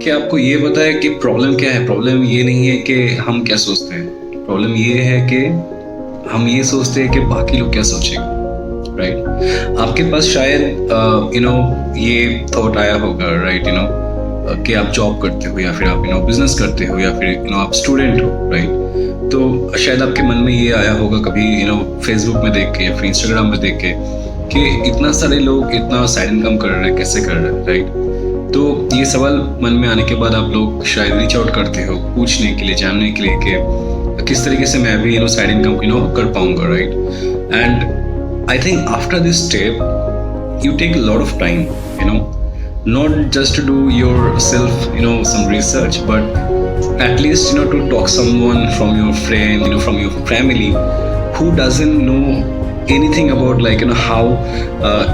कि आपको ये पता है कि प्रॉब्लम क्या है। प्रॉब्लम ये नहीं है कि हम क्या सोचते हैं, प्रॉब्लम ये है कि हम ये सोचते हैं कि बाकी लोग क्या सोचेंगे, राइट। आपके पास शायद ये थॉट आया होगा, राइट, कि आप जॉब करते हो या फिर आप बिजनेस करते हो या फिर आप स्टूडेंट हो, राइट। तो शायद आपके मन में ये आया होगा कभी फेसबुक में देख के या फिर इंस्टाग्राम में देख के कि इतना सारे लोग इतना साइड इनकम कर रहे हैं, कैसे कर रहे हैं, राइट। तो ये सवाल मन में आने के बाद आप लोग शायद रीच आउट करते हो पूछने के लिए, जानने के लिए कि किस तरीके से मैं भी साइड इनकम कर पाऊंगा, right. And I think after this step you take a lot of time, not just to do yourself some research, but at least to talk someone from your friend, from your family who doesn't know anything about how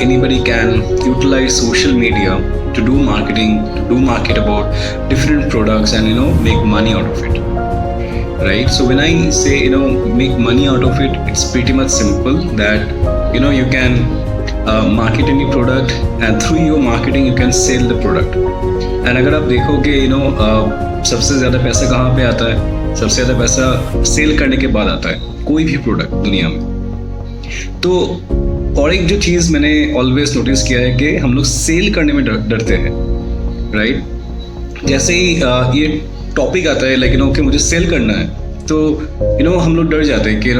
anybody can utilize social media to do marketing, to do market about different products and make money out of it, right? So when I say make money out of it, it's pretty much simple that you can market any product and through your marketing you can sell the product. And अगर आप देखोगे सबसे ज़्यादा पैसा कहाँ पे आता है, सबसे ज़्यादा पैसा सेल करने के बाद आता है कोई भी प्रोडक्ट दुनिया में। तो और एक जो चीज़ मैंने ऑलवेज नोटिस किया है कि हम लोग सेल करने में डरते हैं, राइट। जैसे ही ये टॉपिक आता है कि मुझे सेल करना है, तो हम लोग डर जाते हैं कि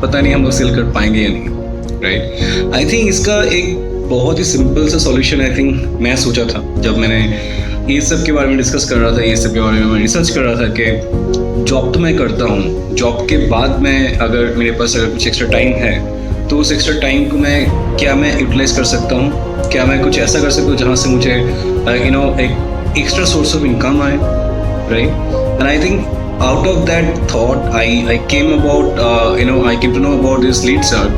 पता नहीं हम लोग सेल कर पाएंगे या नहीं, राइट। आई थिंक इसका एक बहुत ही सिंपल सा सॉल्यूशन आई थिंक मैं सोचा था जब मैंने ये सब के बारे में डिस्कस कर रहा था, ये सब के बारे में मैं रिसर्च कर रहा था कि जॉब तो मैं करता हूँ, जॉब के बाद मैं अगर मेरे पास अगर कुछ एक्स्ट्रा टाइम है तो उस एक्स्ट्रा टाइम को मैं यूटिलाइज कर सकता हूँ, क्या मैं कुछ ऐसा कर सकता हूँ जहाँ से मुझे एक एक्स्ट्रा सोर्स ऑफ इनकम आए, right. And I think out of that thought I came to know about this LeadZug,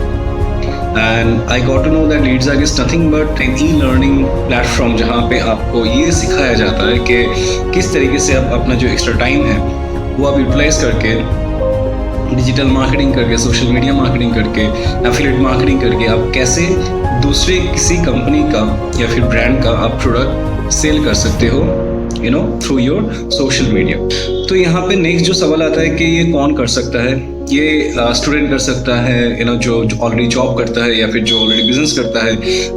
and I got to know that LeadZug is nothing but an e-learning platform जहाँ पे आपको ये सिखाया जाता है कि किस तरीके से आप अपना जो एक्स्ट्रा टाइम है वो आप यूटिलाइज करके डिजिटल मार्केटिंग करके, सोशल मीडिया मार्केटिंग करके, एफिलिएट मार्केटिंग करके आप कैसे दूसरे किसी कंपनी का या फिर ब्रांड का आप प्रोडक्ट सेल कर सकते हो थ्रू योर सोशल मीडिया। तो यहाँ पे नेक्स्ट जो सवाल आता है कि ये कौन कर सकता है। ये स्टूडेंट कर सकता है जो ऑलरेडी जॉब करता है या फिर जो ऑलरेडी बिजनेस करता है।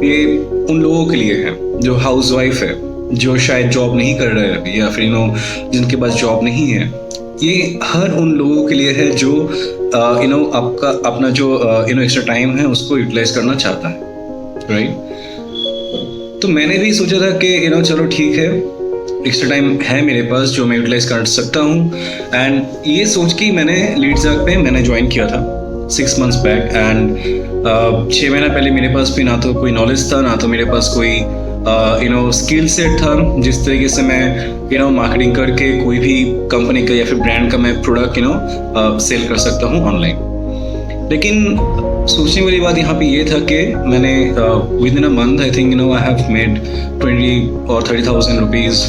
ये उन लोगों के लिए है जो हाउस वाइफ है, जो शायद जॉब नहीं कर रहे हैं या फिर जिनके पास जॉब नहीं है। ये हर उन लोगों के लिए है जो आपका अपना जो एक्स्ट्रा टाइम है उसको यूटिलाइज करना चाहता है, राइट। तो मैंने भी सोचा था कि चलो ठीक है, एक्स्ट्रा टाइम है मेरे पास जो मैं यूटिलाइज कर सकता हूँ। एंड ये सोच के मैंने LeadZug पे मैंने ज्वाइन किया था 6 months बैक। एंड 6 महीना पहले मेरे पास भी ना तो कोई नॉलेज था, ना तो मेरे पास कोई स्किल सेट था जिस तरीके से मैं मार्केटिंग करके कोई भी कंपनी का या फिर ब्रांड का मैं प्रोडक्ट सेल कर सकता हूँ ऑनलाइन। लेकिन सोचने वाली बात यहाँ पे ये था कि मैंने with in a month I think I have made 20 or 30,000 rupees,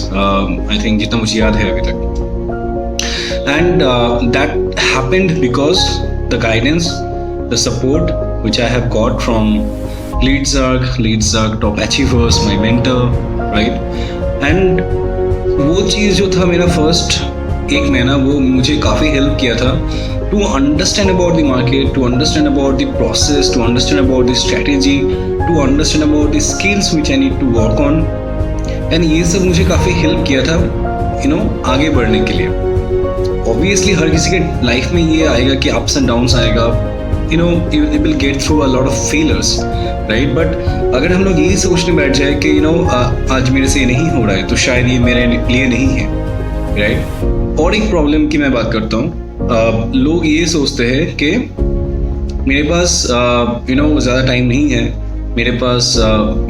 I think जितना मुझे याद है अभी तक। And that happened because the guidance, the support which I have got from LeadZug, Top Achievers, my mentor, right? And वो चीज़ जो था मेरा फर्स्ट 1 महीना, वो मुझे काफ़ी हेल्प किया था to understand about the market, to understand about the process, to understand about the strategy, to understand about the skills which I need to work on. And ये सब मुझे काफ़ी हेल्प किया था आगे बढ़ने के लिए। Obviously हर किसी के लाइफ में ये आएगा कि ups and downs आएगा, you will get through a lot of failures, right? But अगर हम लोग यही सोचने बैठ जाए कि आज मेरे से ये नहीं हो रहा है तो शायद ये मेरे लिए नहीं है, right? और एक प्रॉब्लम की मैं बात करता हूँ, लोग ये सोचते हैं कि मेरे पास ज़्यादा टाइम नहीं है, मेरे पास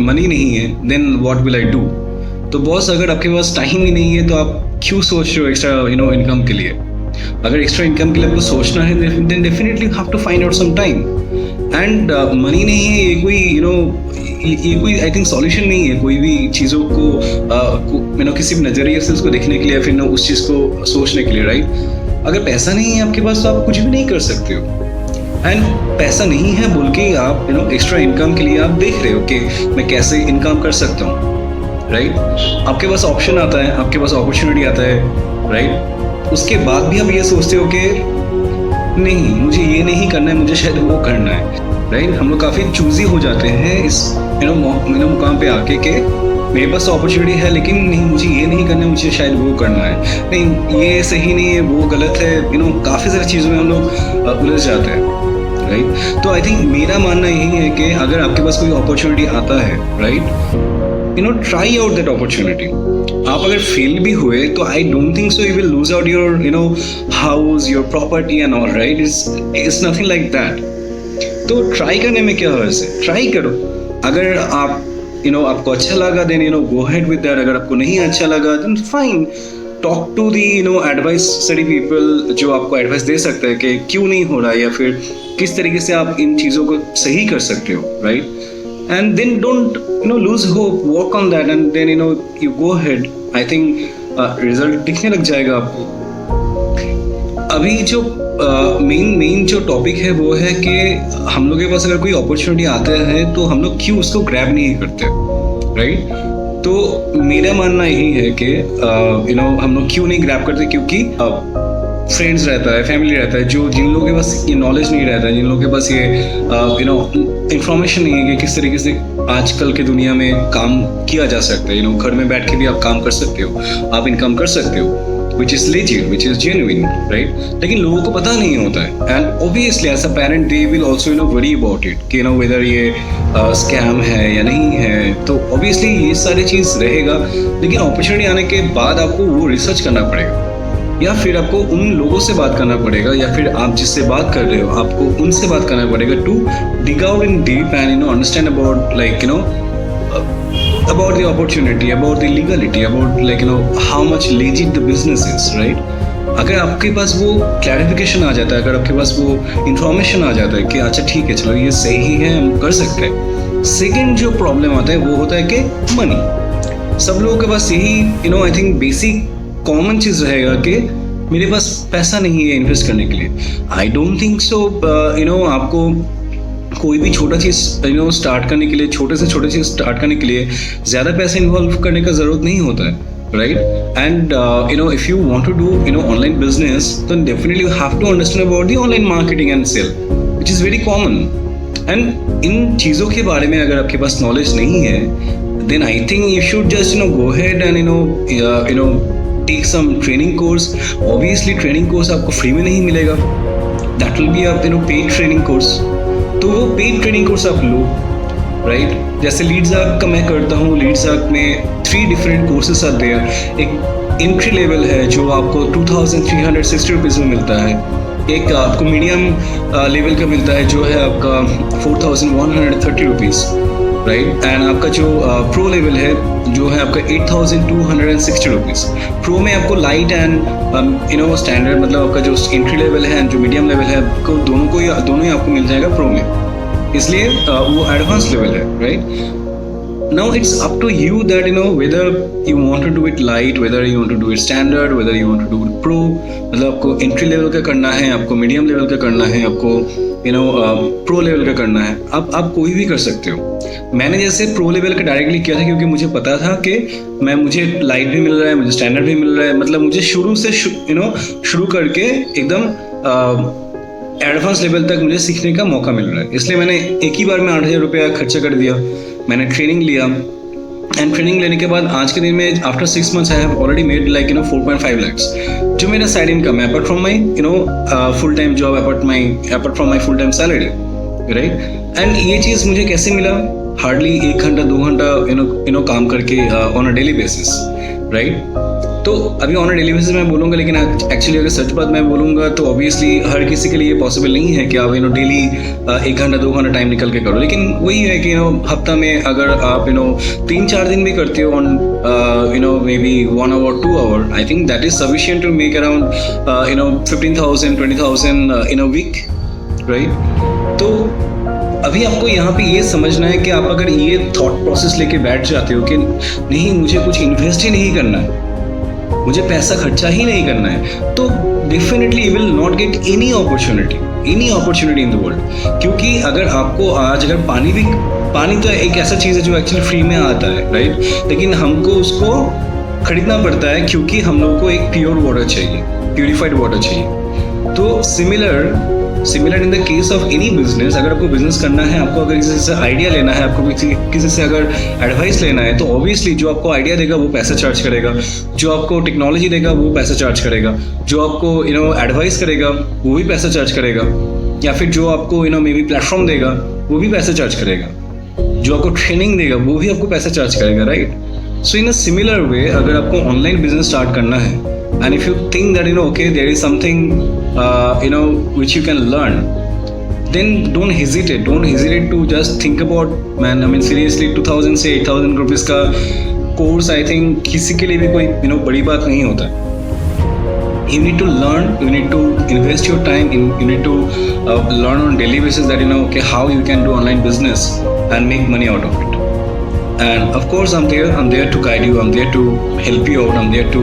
मनी नहीं है, then what will I do. तो बॉस, अगर आपके पास टाइम ही नहीं है तो आप क्यों सोच रहे हो एक्स्ट्रा इनकम के लिए? अगर एक्स्ट्रा इनकम के लिए आपको सोचना है then definitely you have to find out some time. And money नहीं है ये कोई आई थिंक सॉल्यूशन नहीं है कोई भी चीज़ों को किसी भी नज़रिए से उसको देखने के लिए या फिर उस चीज़ को सोचने के लिए, राइट। अगर पैसा नहीं है आपके पास तो आप कुछ भी नहीं कर सकते हो। एंड पैसा नहीं है बोल के आप एक्स्ट्रा इनकम के लिए आप देख रहे हो कि मैं कैसे इनकम कर सकता हूँ, राइट? आपके पास ऑप्शन आता है, आपके पास अपॉर्चुनिटी आता है, राइट? उसके बाद भी आप ये सोचते हो कि नहीं, मुझे ये नहीं करना है, मुझे शायद वो करना है, राइट? हम लोग काफ़ी चूजी हो जाते हैं इस मुकाम पे आके के मेरे पास अपॉर्चुनिटी है लेकिन नहीं, मुझे ये नहीं करना है, मुझे शायद वो करना है, नहीं ये सही नहीं है, वो गलत है, काफ़ी सारी चीज़ों में हम लोग उलझ जाते हैं, राइट? तो आई थिंक मेरा मानना यही है कि अगर आपके पास कोई अपॉर्चुनिटी आता है, right, try out that opportunity. आप अगर फेल भी हुए तो I don't think so you will lose out your house, your property and all, right? It's nothing like that. तो ट्राई करने में क्या है, ट्राई करो। अगर आप आपको अच्छा लगा then go ahead with that. अगर आपको नहीं अच्छा लगा then fine, talk to the advice study people जो आपको एडवाइस दे सकते हैं कि क्यों नहीं हो रहा है या फिर किस तरीके से आप इन चीज़ों को सही कर सकते हो, right? And then don't lose hope, work on that and then you go ahead. I think result दिखने लग जाएगा आपको। अभी जो मेन जो टॉपिक है वो है कि हम लोग के पास अगर कोई अपॉर्चुनिटी आता है तो हम लोग क्यों उसको ग्रैब नहीं करते, राइट? तो मेरा मानना यही है कि हम लोग क्यों नहीं ग्रैब करते, क्योंकि फ्रेंड्स रहता है, फैमिली रहता है, जिन लोगों के पास ये नॉलेज नहीं रहता है, जिन लोगों के पास ये इंफॉर्मेशन नहीं है कि किस तरीके से आजकल के दुनिया में काम किया जा सकता है। घर में बैठ के भी आप काम कर सकते हो, आप इनकम कर सकते हो, which is legit, which is genuine, right? लेकिन लोगों को पता नहीं होता है and obviously as a parent they will also worry about it कि whether ये स्कैम है या नहीं है। तो obviously ये सारी चीज़ रहेगा, लेकिन अपॉर्चुनिटी आने के बाद आपको वो रिसर्च करना पड़ेगा या फिर आपको उन लोगों से बात करना पड़ेगा या फिर आप जिससे बात कर रहे हो आपको उनसे बात करना पड़ेगा to dig out in deep and understand about like about the opportunity, about the legality, about how much legit the business is, right? अगर आपके पास वो क्लैरिफिकेशन आ जाता है, अगर आपके पास वो इंफॉर्मेशन आ जाता है कि अच्छा ठीक है, चलो ये सही है, हम कर सकते हैं। सेकंड जो प्रॉब्लम आता है वो होता है कि मनी। सब लोगों के पास यही आई थिंक बेसिक कॉमन चीज़ रहेगा कि मेरे पास पैसा नहीं है इन्वेस्ट करने के लिए। आई डोंट थिंक सो आपको कोई भी छोटा चीज़ स्टार्ट करने के लिए, छोटे से छोटे चीज़ स्टार्ट करने के लिए ज़्यादा पैसे इन्वॉल्व करने का ज़रूरत नहीं होता है, right? And if you want to do online business तो definitely you have to understand about the online marketing and sale, which is very common. And इन चीज़ों के बारे में अगर आपके पास नॉलेज नहीं है then I think you should just go ahead and take some training course. Obviously training course आपको फ्री में नहीं मिलेगा, that will be a paid training course. तो वो पेड ट्रेनिंग कोर्स आप लो, राइट? जैसे लीड्सआर्क का मैं करता हूँ, लीड्सआर्क में 3 डिफरेंट कोर्सेस आते हैं। एक एंट्री लेवल है जो आपको 2360 रुपीज़ में मिलता है, एक आपको मीडियम लेवल का मिलता है जो है आपका 4130 रुपीज़, राइट? एंड आपका जो प्रो लेवल है जो है आपका 8260 रुपीज़। प्रो में आपको लाइट एंड स्टैंडर्ड, मतलब आपका जो एंट्री लेवल है जो मीडियम लेवल है, आपको दोनों ही आपको मिल जाएगा प्रो में, इसलिए वो एडवांस लेवल है, right? Now it's up to you that whether you want to do it light, whether you want to do it standard, whether you want to do it pro। मतलब आपको entry level का करना है, आपको medium level का करना है, आपको प्रो लेवल का करना है, आप कोई भी कर सकते हो। मैंने जैसे प्रो लेवल का डायरेक्टली किया था क्योंकि मुझे पता था कि मुझे लाइट भी मिल रहा है, मुझे स्टैंडर्ड भी मिल रहा है, मतलब मुझे शुरू से शुरू करके एकदम एडवांस लेवल तक मुझे सीखने का मौका मिल रहा है। इसलिए मैंने एक ही बार में 8000 रुपया खर्चा कर दिया, मैंने ट्रेनिंग लिया एंड ट्रेनिंग लेने के बाद आज के दिन में after 6 months I have already made like 4.5 lakhs जो मेरा साइड इनकम है apart from my full time job, apart from my full time salary, right? And ये चीज़ मुझे कैसे मिला? हार्डली 1 घंटा 2 घंटा काम करके on a daily basis, right? तो अभी ऑन अ डेली बेसिस मैं बोलूँगा, लेकिन एक्चुअली अगर सच बात मैं बोलूँगा तो ऑब्वियसली हर किसी के लिए ये पॉसिबल नहीं है कि आप डेली 1 घंटा 2 घंटा टाइम निकल के करो। लेकिन वही है कि हफ्ता में अगर आप 3-4 दिन भी करते हो on maybe 1 hour 2 hour, I think that is sufficient to make around 15,000 20,000 in a week, right? तो अभी आपको यहाँ पे ये समझना है कि आप अगर ये थॉट प्रोसेस लेके बैठ जाते हो कि नहीं मुझे कुछ इन्वेस्ट ही नहीं करना है, मुझे पैसा खर्चा ही नहीं करना है, तो definitely you will not get any opportunity. Any opportunity in the world. क्योंकि अगर आपको आज अगर पानी तो एक ऐसा चीज़ है जो एक्चुअली फ्री में आता है, राइट, लेकिन हमको उसको खरीदना पड़ता है क्योंकि हम लोग को एक प्योर वाटर चाहिए, प्यूरिफाइड वाटर चाहिए। तो similar in the case of any business, अगर आपको बिजनेस करना है, आपको अगर किसी से आइडिया लेना है, आपको किसी से अगर एडवाइस लेना है, तो ऑब्वियसली जो आपको आइडिया देगा वो पैसा चार्ज करेगा, जो आपको टेक्नोलॉजी देगा वो पैसा चार्ज करेगा, जो आपको एडवाइस करेगा वो भी पैसा चार्ज करेगा, या फिर जो आपको मे बी प्लेटफॉर्म देगा वो भी पैसा चार्ज करेगा, जो आपको ट्रेनिंग देगा वो भी आपको पैसा चार्ज करेगा, right. So in a similar way, अगर आपको ऑनलाइन बिजनेस स्टार्ट करना है, and if you think that okay, there is something which you can learn, then don't hesitate to just think about, man, I mean seriously 2000 से 8000 rupees का course I think किसी के लिए भी कोई बड़ी बात नहीं होता। You need to learn, you need to invest your time, you need to learn on daily basis that okay, how you can do online business and make money out of it. And of course I'm there to guide you, I'm there to help you out, I'm there to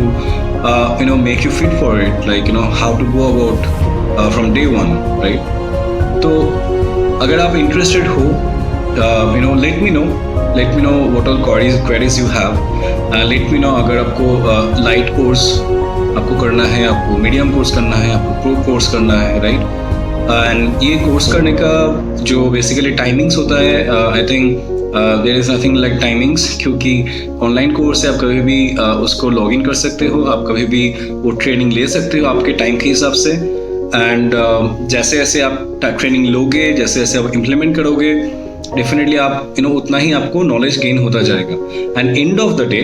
make you fit for it, like how to go about from day one, right? तो अगर आप interested हो, let me know what all queries you have, let me know अगर आपको light course आपको करना है, आपको medium course करना है, आपको pro course करना है, right? And ये course करने का जो basically timings होता है, I think there is nothing like timings, क्योंकि ऑनलाइन कोर्स है, आप कभी भी उसको लॉग इन कर सकते हो, आप कभी भी वो ट्रेनिंग ले सकते हो आपके टाइम के हिसाब से। एंड जैसे जैसे आप ट्रेनिंग लोगे, जैसे जैसे आप इम्प्लीमेंट करोगे, डेफिनेटली आप उतना ही आपको नॉलेज गेन होता जाएगा। And end of the day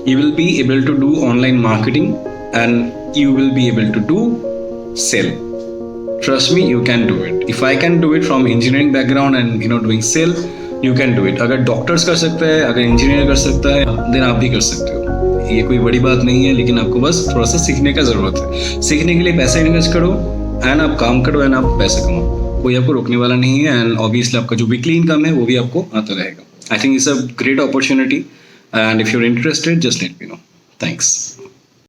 you will be able to do online marketing and you will be able to do sale. Trust me, you can do it. If I can do it from engineering background and doing sale, you can do it. अगर doctors कर सकते हैं, अगर engineer कर सकता है, then आप भी कर सकते हो। ये कोई बड़ी बात नहीं है, लेकिन आपको बस थोड़ा सा सीखने का ज़रूरत है। सीखने के लिए पैसा इन्वेस्ट करो एंड आप काम करो एंड आप पैसा कमाओ, कोई आपको रोकने वाला नहीं है। एंड ऑब्वियसली आपका जो वीकली इनकम है वो भी आपको आता रहेगा। I think it's a great opportunity and if you are interested just let me know. Thanks.